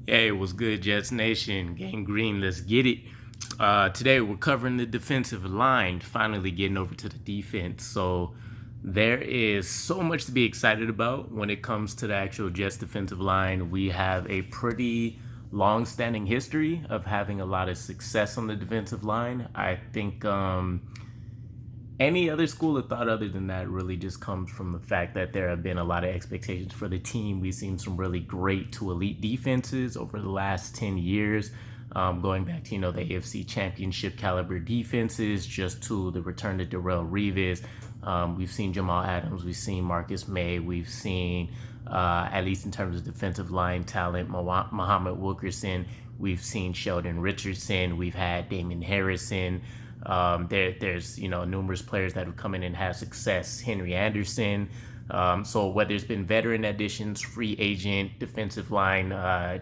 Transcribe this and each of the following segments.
Hey, what's good, Jets Nation? Gang Green, let's get it. Today we're covering the defensive line, finally getting over to the defense. So there is so much to be excited about when it comes to the actual Jets defensive line. We have a pretty long-standing history of having a lot of success on the defensive line. I think any other school of thought other than that really just comes from the fact that there have been a lot of expectations for the team. We've seen some really great to elite defenses over the last 10 years, going back to, the AFC championship caliber defenses, just to the return to Darrell Revis. We've seen Jamal Adams, we've seen Marcus May, we've seen, at least in terms of defensive line talent, Muhammad Wilkerson, we've seen Sheldon Richardson, we've had Damon Harrison. There's numerous players that have come in and had success. Henry Anderson. So whether it's been veteran additions, free agent, defensive line,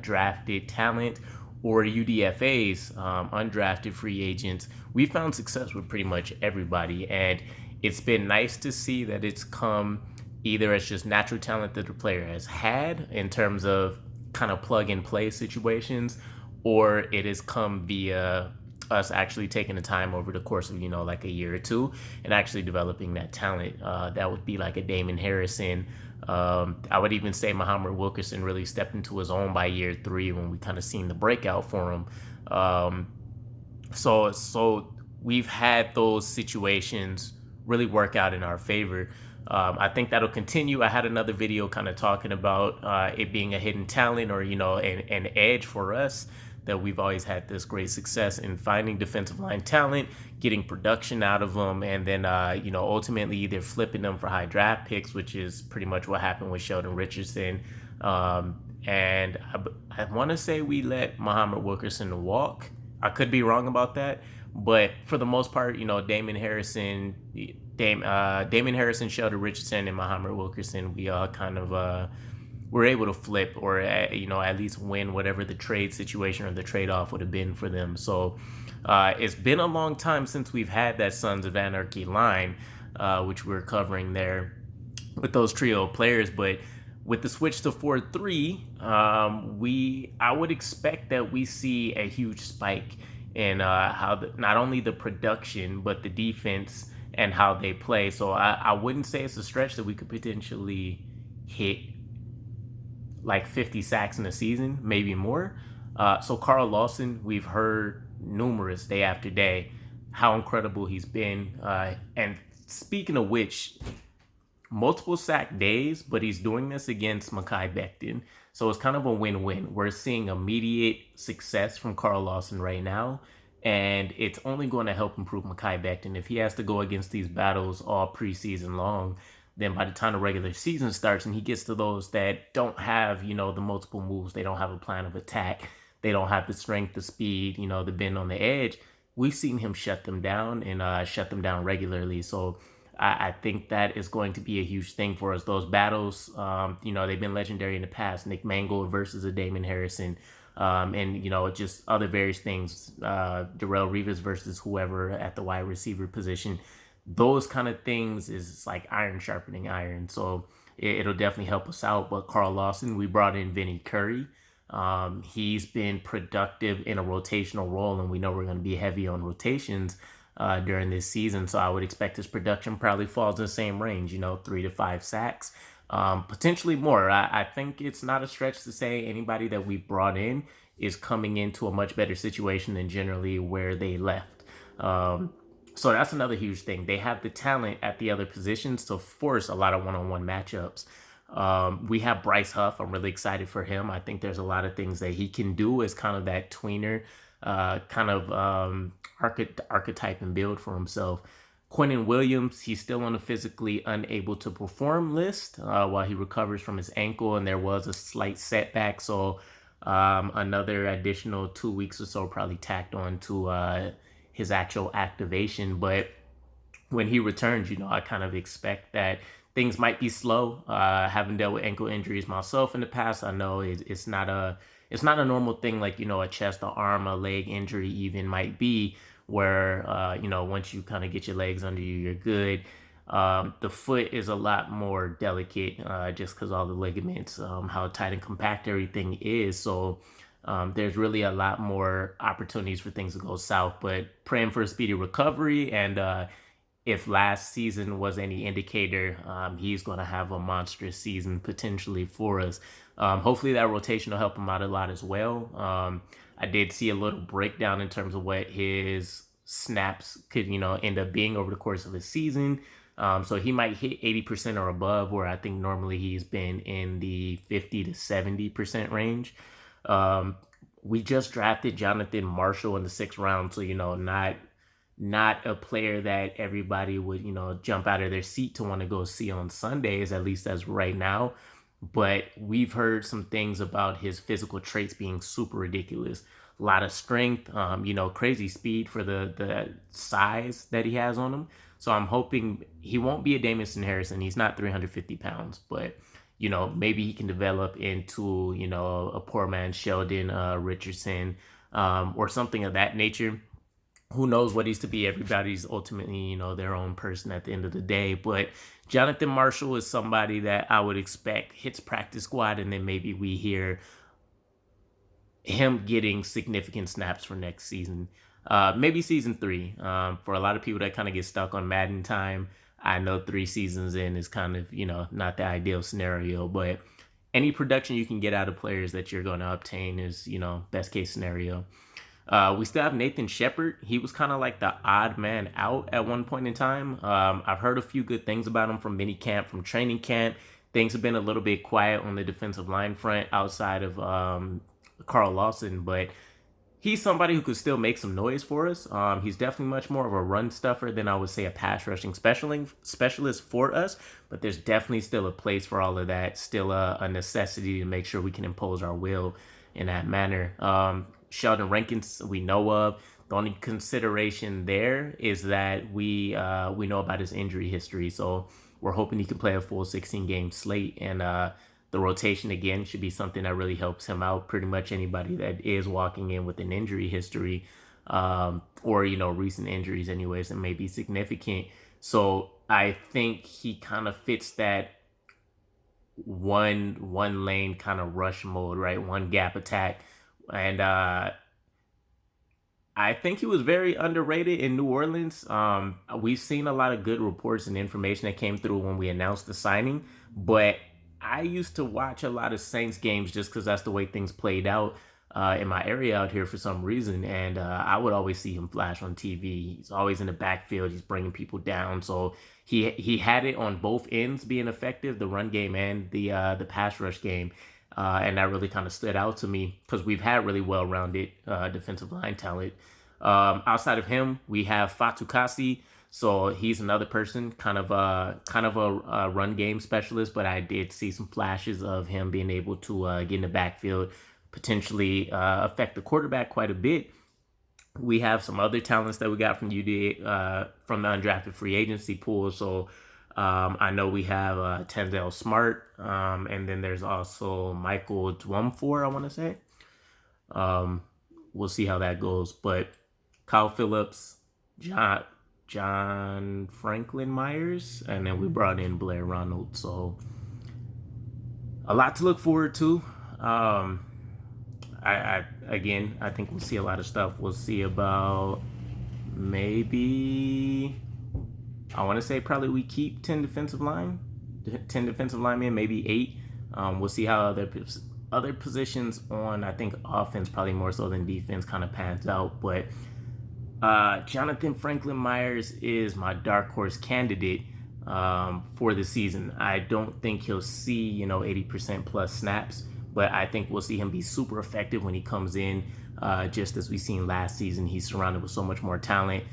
drafted talent, or UDFA's, undrafted free agents, we found success with pretty much everybody, and it's been nice to see that it's come either as just natural talent that the player has had in terms of kind of plug and play situations, or it has come via us actually taking the time over the course of like a year or two and actually developing that talent. That would be like a Damon Harrison. I would even say Muhammad Wilkerson really stepped into his own by year 3 when we kind of seen the breakout for him. So we've had those situations really work out in our favor. I think that'll continue. I had another video kind of talking about it being a hidden talent, or an edge for us, that we've always had this great success in finding defensive line talent, getting production out of them, and then ultimately either flipping them for high draft picks, which is pretty much what happened with Sheldon Richardson. And I want to say we let Muhammad Wilkerson walk. I could be wrong about that, but for the most part, Damon Harrison, Damon Harrison, Sheldon Richardson, and Muhammad Wilkerson, we all kind of were able to flip, or at least win whatever the trade situation or the trade-off would have been for them. So it's been a long time since we've had that Sons of Anarchy line, which we're covering there with those trio of players. But with the switch to 4-3, I would expect that we see a huge spike in how not only the production but the defense and how they play. So I wouldn't say it's a stretch that we could potentially hit like 50 sacks in a season, maybe more. So Carl Lawson, we've heard numerous day after day how incredible he's been. And speaking of which, multiple sack days, but he's doing this against Mekhi Becton. So it's kind of a win-win. We're seeing immediate success from Carl Lawson right now, and it's only going to help improve Mekhi Becton. If he has to go against these battles all preseason long, then by the time the regular season starts and he gets to those that don't have, the multiple moves, they don't have a plan of attack, they don't have the strength, the speed, the bend on the edge, we've seen him shut them down and shut them down regularly. So I think that is going to be a huge thing for us. Those battles, they've been legendary in the past. Nick Mangold versus a Damon Harrison, and just other various things. Darrell Revis versus whoever at the wide receiver position. Those kind of things is like iron sharpening iron. So it'll definitely help us out. But Carl Lawson, we brought in Vinnie Curry. He's been productive in a rotational role, and we know we're going to be heavy on rotations during this season. So I would expect his production probably falls in the same range, 3 to 5 sacks, potentially more. I think it's not a stretch to say anybody that we brought in is coming into a much better situation than generally where they left. So that's another huge thing. They have the talent at the other positions to force a lot of one-on-one matchups. We have Bryce Huff. I'm really excited for him. I think there's a lot of things that he can do as kind of that tweener, kind of archetype and build for himself. Quinnen Williams, he's still on the physically unable to perform list while he recovers from his ankle, and there was a slight setback. So another additional 2 weeks or so probably tacked on to his actual activation. But when he returns, I kind of expect that things might be slow. Having dealt with ankle injuries myself in the past, I know it's not a normal thing like a chest, or arm, a leg injury even might be, where once you kind of get your legs under you, you're good. The foot is a lot more delicate just because all the ligaments, how tight and compact everything is. So there's really a lot more opportunities for things to go south. But praying for a speedy recovery, and if last season was any indicator, he's going to have a monstrous season potentially for us. Hopefully that rotation will help him out a lot as well. I did see a little breakdown in terms of what his snaps could, end up being over the course of a season. So he might hit 80% or above, where I think normally he's been in the 50 to 70% range. We just drafted Jonathan Marshall in the 6th round, so not a player that everybody would jump out of their seat to want to go see on Sundays, at least as right now. But we've heard some things about his physical traits being super ridiculous. A lot of strength, crazy speed for the size that he has on him. So I'm hoping he won't be a Jamison Harrison. He's not 350 pounds, but maybe he can develop into a poor man Sheldon Richardson, or something of that nature. Who knows what he's to be? Everybody's ultimately, their own person at the end of the day. But Jonathan Marshall is somebody that I would expect hits practice squad, and then maybe we hear him getting significant snaps for next season. Maybe season 3. For a lot of people that kind of get stuck on Madden time, I know 3 seasons in is kind of, not the ideal scenario, but any production you can get out of players that you're going to obtain is, best case scenario. We still have Nathan Shepard. He was kind of like the odd man out at one point in time. I've heard a few good things about him from mini camp, from training camp. Things have been a little bit quiet on the defensive line front outside of Carl Lawson, but he's somebody who could still make some noise for us. He's definitely much more of a run stuffer than I would say a pass rushing specialist for us, but there's definitely still a place for all of that, still a necessity to make sure we can impose our will in that manner. Sheldon Renkins we know of. The only consideration there is that we know about his injury history, so we're hoping he can play a full 16-game slate, and the rotation again should be something that really helps him out. Pretty much anybody that is walking in with an injury history, or recent injuries anyways, that may be significant. So I think he kind of fits that one lane kind of rush mode, right? One gap attack. And I think he was very underrated in New Orleans. We've seen a lot of good reports and information that came through when we announced the signing, but I used to watch a lot of Saints games just because that's the way things played out in my area out here for some reason, and I would always see him flash on TV. He's always in the backfield. He's bringing people down, so he had it on both ends being effective, the run game and the pass rush game. And that really kind of stood out to me because we've had really well-rounded defensive line talent. Outside of him, we have Fatukasi. So he's another person, kind of a run game specialist, but I did see some flashes of him being able to get in the backfield, potentially affect the quarterback quite a bit. We have some other talents that we got from UD, from the undrafted free agency pool. So I know we have Tenzel Smart, and then there's also Michael Dwumfor, I want to say. We'll see how that goes. But Kyle Phillips, John Franklin Myers, and then we brought in Blair Ronald. So a lot to look forward to. I think we'll see a lot of stuff. We'll see about maybe, I want to say probably we keep 10 defensive linemen, maybe 8. We'll see how other positions on, I think offense probably more so than defense, kind of pans out. But Jonathan Franklin Myers is my dark horse candidate for the season. I don't think he'll see 80% plus snaps, but I think we'll see him be super effective when he comes in. Just as we seen last season, he's surrounded with so much more talent.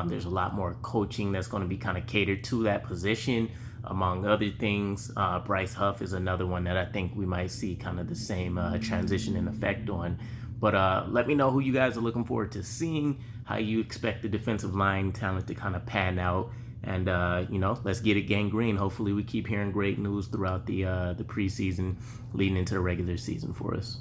There's a lot more coaching that's going to be kind of catered to that position, among other things. Bryce Huff is another one that I think we might see kind of the same transition and effect on. But let me know who you guys are looking forward to seeing, how you expect the defensive line talent to kind of pan out. And, let's get it gangrene. Hopefully we keep hearing great news throughout the preseason leading into the regular season for us.